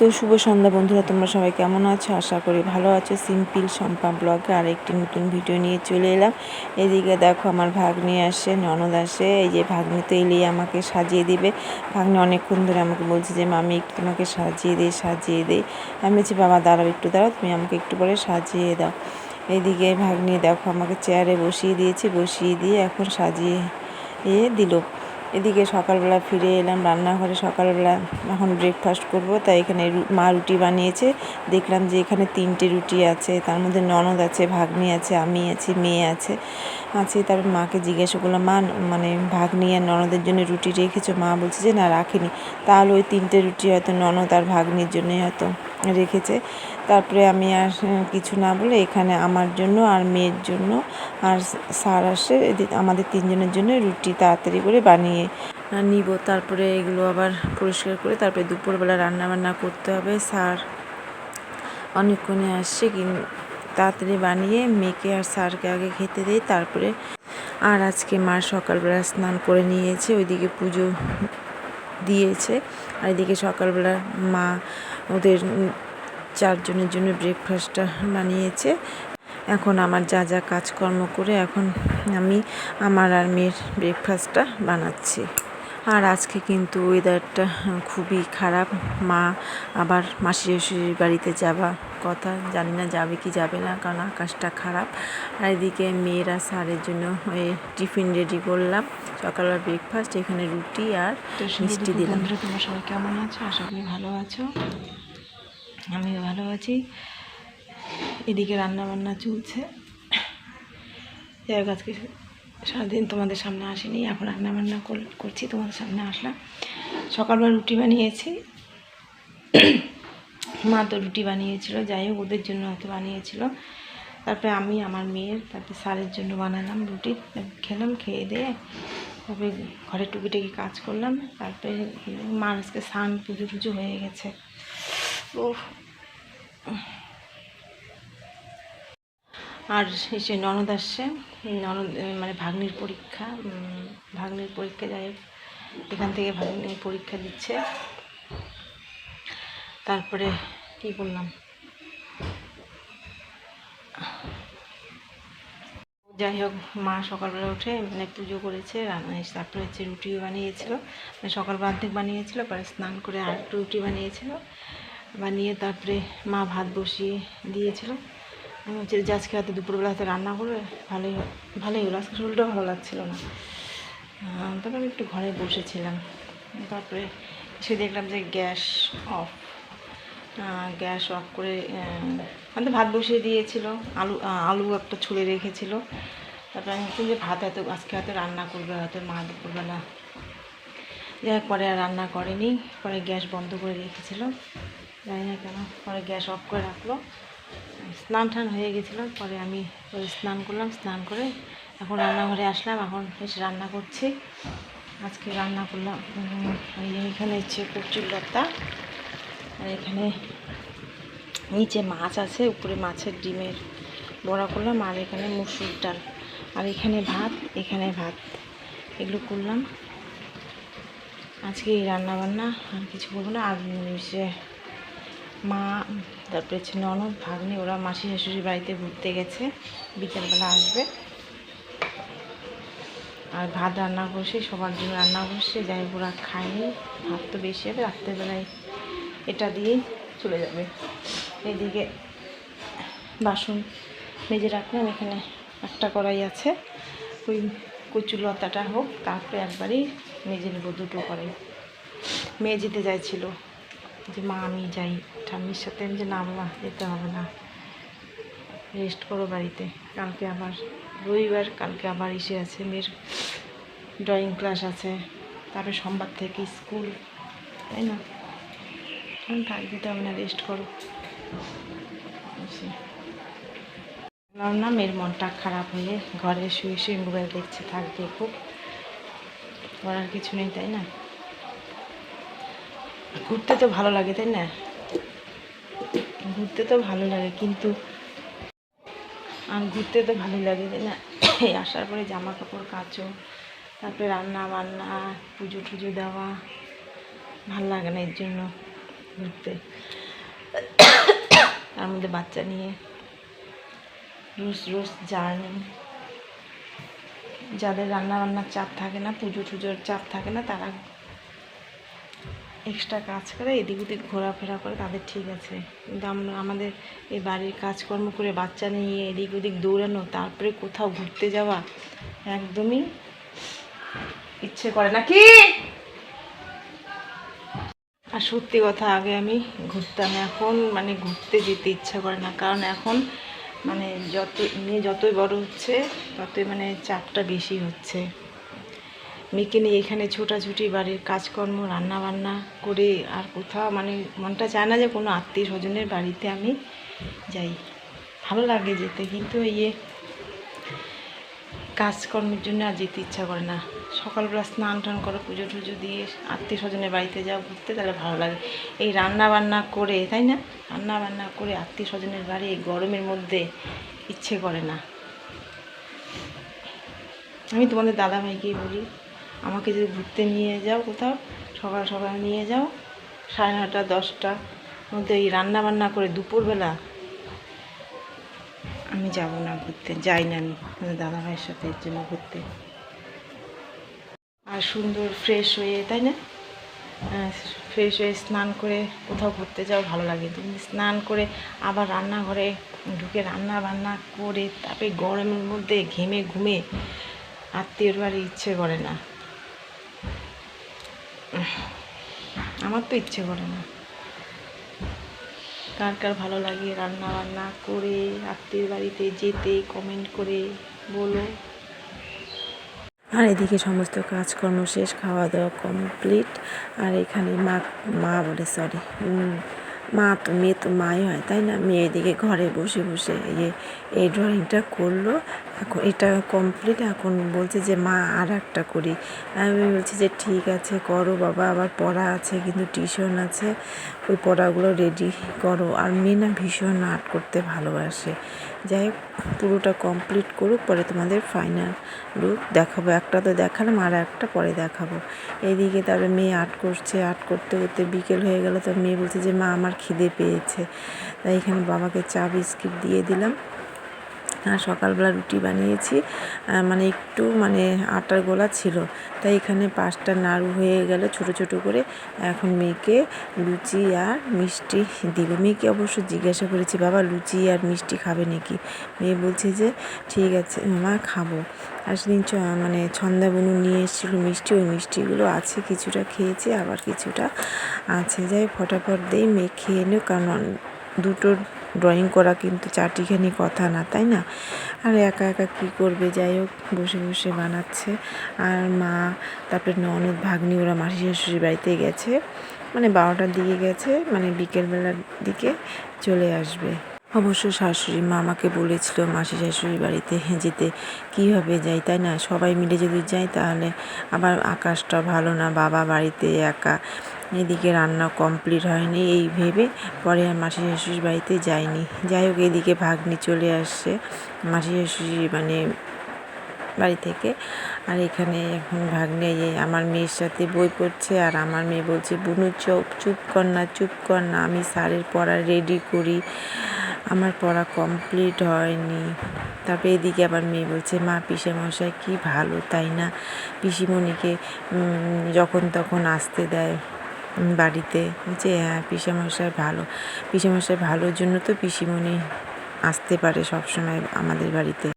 তো শুভ সন্ধ্যা বন্ধুরা, তোমরা সবাই কেমন আছো? আশা করি ভালো আছো। সিম্পল শম্পা ব্লগে আর একটি নতুন ভিডিও নিয়ে চলে এলাম। এদিকে দেখো আমার ভাগ্নি আসে, ননদ আসে। এই যে ভাগ্নি তো এলেই আমাকে সাজিয়ে দিবে। ভাগ্নি অনেকক্ষণ ধরে আমাকে বলছে যে মামি একটু তোমাকে সাজিয়ে দে। আমি বলছি বাবা দাঁড়াও, একটু দাঁড়াও, তুমি আমাকে একটু পরে সাজিয়ে দাও। এইদিকে ভাগ্নি দেখো আমাকে চেয়ারে বসিয়ে দিয়ে এখন সাজিয়ে দিল। এদিকে সকালবেলা ফিরে এলাম রান্নাঘরে। সকালবেলা এখন ব্রেকফাস্ট করব, তাই এখানে মা রুটি বানিয়েছে। দেখলাম যে এখানে 3টে রুটি আছে, তার মধ্যে ননদ আছে, ভাগ্নি আছে, আমি আছি, মেয়ে আছে। তারপর মাকে জিজ্ঞাসা করলাম, মা মানে ভাগ্নি আর ননদের জন্য রুটি রেখেছো? মা বলছে যে না, রাখিনি। তাহলে ওই 3টে রুটি হয়তো ননদ আর ভাগ্নির জন্যই হয়তো রেখেছে। তারপরে আমি আর কিছু না বলে এখানে আমার জন্য আর মেয়ের জন্য আর স্যার আসে, আমাদের 3জনের জন্য রুটি তাড়াতাড়ি করে বানিয়ে নিব। তারপরে এগুলো আবার পরিষ্কার করে তারপরে দুপুরবেলা রান্নাবান্না করতে হবে। স্যার অনেকক্ষণে আসছে, তাড়াতাড়ি বানিয়ে মেয়েকে আর স্যারকে আগে খেতে দেই। তারপরে আর আজকে মা সকালবেলা স্নান করে নিয়েছে, ওইদিকে পুজো দিয়েছে। আর এদিকে সকালবেলা মা ওদের 4জনের জন্য ব্রেকফাস্টটা বানিয়েছে। এখন আমার যা যা কাজকর্ম করে এখন আমি আমার আর মেয়ের ব্রেকফাস্টটা বানাচ্ছি। আর আজকে কিন্তু ওয়েদারটা খুবই খারাপ। মা আবার মাসি শাশুড়ির বাড়িতে যাওয়া কথা, জানি না যাবে কি যাবে না, কারণ আকাশটা খারাপ। আর এদিকে মেয়েরা স্যারের জন্য টিফিন রেডি করলাম। সকালবেলা ব্রেকফাস্ট এখানে রুটি আর মিষ্টি দিলাম। তোমরা সবাই কেমন আছো? আশা করি ভালো আছো, আমিও ভালো আছি। এদিকে রান্নাবান্না চলছে। যাই হোক, আজকে সারাদিন তোমাদের সামনে আসিনি, এখন রান্নাবান্না করছি, তোমাদের সামনে আসলাম। সকালবেলা রুটি বানিয়েছি, মা তো রুটি বানিয়েছিল, যাই হোক ওদের জন্য হয়তো বানিয়েছিল। তারপরে আমি আমার মেয়ের, তারপরে স্যারের জন্য বানালাম রুটি, খেলাম। খেয়ে দিয়ে তারপরে ঘরে টুকিটাকি কাজ করলাম। তারপরে মার আজকে স্নান পুজো টুজো হয়ে গেছে। ও আর সে ননদ আসছে, ননদ মানে ভাগ্নির পরীক্ষা, যাই হোক এখান থেকে ভাগ্নির পরীক্ষা দিচ্ছে। তারপরে কি বললাম, যাই হোক মা সকালবেলা উঠে মানে পুজো করেছে, তারপরে হচ্ছে রুটিও বানিয়েছিল, মানে সকালবেলা অর্ধেক বানিয়েছিল, পরে স্নান করে আর একটু রুটি বানিয়ে তারপরে মা ভাত বসিয়ে দিয়েছিল। আমি হচ্ছে যে আজকে হয়তো দুপুরবেলা হয়তো রান্না করবে, ভালোই হলো। আজকে শরীরটাও ভালো লাগছিল না, তারপরে আমি একটু ঘরে বসেছিলাম। তারপরে সে দেখলাম যে গ্যাস অফ করে মানে ভাত বসিয়ে দিয়েছিল, আলু একটা ছুলে রেখেছিল। তারপরে আমি ভাবছি যে ভাত আজকে হয়তো রান্না করবে হয়তো মা দুপুরবেলা, যাই হোক পরে আর রান্না করেনি। পরে গ্যাস বন্ধ করে রেখেছিল, জানি না কেন, পরে গ্যাস অফ করে রাখলো। স্নান টান হয়ে গেছিলো, পরে আমি স্নান করলাম, স্নান করে এখন রান্নাঘরে আসলাম। এখন এসে রান্না করছি। আজকে রান্না করলাম এখানে হচ্ছে কচুর লতা, আর এখানে নিচে মাছ আছে, উপরে মাছের ডিমের বড়া করলাম, আর এখানে মুসুর ডাল, আর এখানে ভাত এগুলো করলাম। আজকে এই রান্নাবান্না, আর কিছু করবো না। আর সে মা, তারপরে হচ্ছে ননদ, ভাগ্নি, ওরা মাসি শাশুড়ির বাড়িতে ঘুরতে গেছে, বিকেলবেলা আসবে। আর ভাত রান্না করছে, সবার জন্য রান্না করছে, যাই হোক ওরা খায়নি, ভাত তো বেশি হবে, রাত্রেবেলায় এটা দিয়েই চলে যাবে। এদিকে বাসন মেজে রাখলাম, এখানে একটা কড়াই আছে, ওই কচুর লতাটা হোক, তারপরে একবারই মেজে নেব, দুটো কড়াই। মেয়ে যেতে চাইছিল যে মা আমি যাই ঠাম্মির সাথে, আমি যে না বাবা যেতে হবে না, রেস্ট করো বাড়িতে, কালকে আবার রবিবার, কালকে আবার এসে আছে, মেয়ের ড্রয়িং ক্লাস আছে, তারপরে সোমবার থেকে স্কুল, তাই না, থাক, দিতে হবে না, রেস্ট করো। না, মেয়ের মনটা খারাপ হয়ে ঘরে শুয়ে শুয়ে মোবাইল দেখছে, থাকবে, খুব করার কিছু নেই, তাই না। ঘুরতে তো ভালো লাগে, তাই না, ঘুরতে তো ভালো লাগে, কিন্তু ঘুরতে তো ভালোই লাগে, তাই না। এই আসার পরে জামা কাপড় কাচো, তারপরে রান্না বান্না, পুজো টুজো দেওয়া, ভাল লাগে না, এর জন্য ঘুরতে, তার মধ্যে বাচ্চা নিয়ে রোজ রোজ জার্নি। যাদের রান্নাবান্নার চাপ থাকে না, পুজো টুজোর চাপ থাকে না, তারা এক্সট্রা কাজ করে এদিক ওদিক ঘোরাফেরা করে, তাদের ঠিক আছে। কিন্তু আমাদের এই বাড়ির কাজকর্ম করে বাচ্চা নিয়ে এদিক ওদিক দৌড়ানো, তারপরে কোথাও ঘুরতে যাওয়া একদমই ইচ্ছে করে না। কি আর সত্যি কথা, আগে আমি ঘুরতাম, এখন মানে ঘুরতে যেতে ইচ্ছা করে না। কারণ এখন মানে মেয়ে যতই বড় হচ্ছে ততই মানে চাপটা বেশি হচ্ছে। মেয়েকে নিয়ে এখানে ছোটাছুটি, বাড়ির কাজকর্ম, রান্না বান্না করে আর কোথাও মানে মনটা চায় না যে কোনো আত্মীয় স্বজনের বাড়িতে আমি যাই। ভালো লাগে যেতে, কিন্তু কাজকর্মের জন্য আর যেতে ইচ্ছা করে না। সকালবেলা স্নান টান করো, পুজো টুজো দিয়ে আত্মীয় স্বজনের বাড়িতে যাও ঘুরতে, তাহলে ভালো লাগে। এই রান্না বান্না করে, তাই না, রান্না বান্না করে আত্মীয় স্বজনের বাড়ি এই গরমের মধ্যে ইচ্ছে করে না। আমি তোমাদের দাদাভাইকেই বলি, আমাকে যদি ঘুরতে নিয়ে যাও কোথাও, সকাল সকাল নিয়ে যাও, 9:30 10টার মধ্যে এই রান্না বান্না করে দুপুরবেলা আমি যাব না ঘুরতে, যাই না আমি দাদাভাইয়ের সাথে এর জন্য ঘুরতে। আর সুন্দর ফ্রেশ হয়ে, তাই না, ফ্রেশ হয়ে স্নান করে কোথাও ঘুরতে যাও ভালো লাগে। তুমি স্নান করে আবার রান্নাঘরে ঢুকে রান্না বান্না করে তারপরে গরমের মধ্যে ঘেমে ঘুমে আত্মীয়র বাড়ি ইচ্ছে করে না। আমার তো ইচ্ছে করে না। কার কার ভালো লাগে রান্না বান্না করে আত্মীয়র বাড়িতে যেতে, কমেন্ট করে বলো। আর এদিকে সমস্ত কাজকর্ম শেষ, খাওয়া দাওয়া কমপ্লিট। আর এখানে মেয়ে তো মাই হয়, তাই না। মেয়ে এদিকে ঘরে বসে বসে এই ড্রয়িংটা করলো। এখন এটা কমপ্লিট, এখন বলছে যে মা আর একটা করি। আমি বলছি যে ঠিক আছে করো বাবা, আবার পড়া আছে, কিন্তু টিউশন আছে, ওই পড়াগুলো রেডি করো। আর মেয়ে না ভীষণ আর্ট করতে ভালোবাসে। যাই হোক, পুরোটা কমপ্লিট করুক, পরে তোমাদের ফাইনাল লুক দেখাবো। একটা তো দেখালাম, আর একটা পরে দেখাবো। এইদিকে তারপরে মেয়ে আর্ট করছে, আর্ট করতে করতে বিকেল হয়ে গেল। তো মেয়ে বলছে যে মা আমার খিদে পেয়েছে। তাই এখানে বাবাকে চা বিস্কিট দিয়ে দিলাম। আর সকালবেলা রুটি বানিয়েছি, মানে একটু মানে আটার গোলা ছিল, তাই এখানে 5টা নাড়ু হয়ে গেল ছোটো ছোটো করে। এখন মেয়েকে লুচি আর মিষ্টি দিব। মেয়েকে অবশ্য জিজ্ঞাসা করেছি, বাবা লুচি আর মিষ্টি খাবে নাকি। মেয়ে বলছে যে ঠিক আছে মা খাবো। আর সেদিন মানে ছন্দাবনু নিয়ে এসেছিলো মিষ্টি, ওই মিষ্টিগুলো আছে, কিছুটা খেয়েছি আবার কিছুটা আছে। যাই ফটাফট দেই, মেয়ে খেয়ে নিও, কারণ দুটো ড্রয়িং করা কিন্তু চারটিখানি কথা না, তাই না। আর একা একা কী করবে। যাই হোক, বসে বসে বানাচ্ছে। আর মা, তারপরে ননদ, ভাগ্নি, ওরা মাসি শাশুড়ির বাড়িতে গেছে, মানে 12টার দিকে গেছে, মানে বিকেলবেলার দিকে চলে আসবে। অবশ্য শাশুড়ি মা আমাকে বলেছিল মাসি শাশুড়ির বাড়িতে যেতে, কীভাবে যাই, তাই না। সবাই মিলে যদি যাই তাহলে আবার আকাশটা ভালো না, বাবা বাড়িতে একা, এদিকে রান্না কমপ্লিট হয়নি, এই ভেবে পরে আর মাসি শাশুড়ির বাড়িতে যাইনি। যাই হোক, এদিকে ভাগ্নি চলে আসছে মাসি শাশুড়ি মানে বাড়ি থেকে। আর এখানে এখন ভাগ্নে আমার মেয়ের সাথে বই পড়ছে, আর আমার মেয়ে বলছে বুনু চুপ কর না, আমি স্যারের পড়া রেডি করি, আমার পড়া কমপ্লিট হয়নি। তারপরে এদিকে আবার মেয়ে বলছে মা পিসেমশাই কি ভালো, তাই না, পিসিমণিকে যখন তখন আসতে দেয় বাড়িতে। যে হ্যাঁ পিসেমশাই ভালো, পিসেমশাই ভালোর জন্য তো পিসিমণি আসতে পারে সবসময় আমাদের বাড়িতে।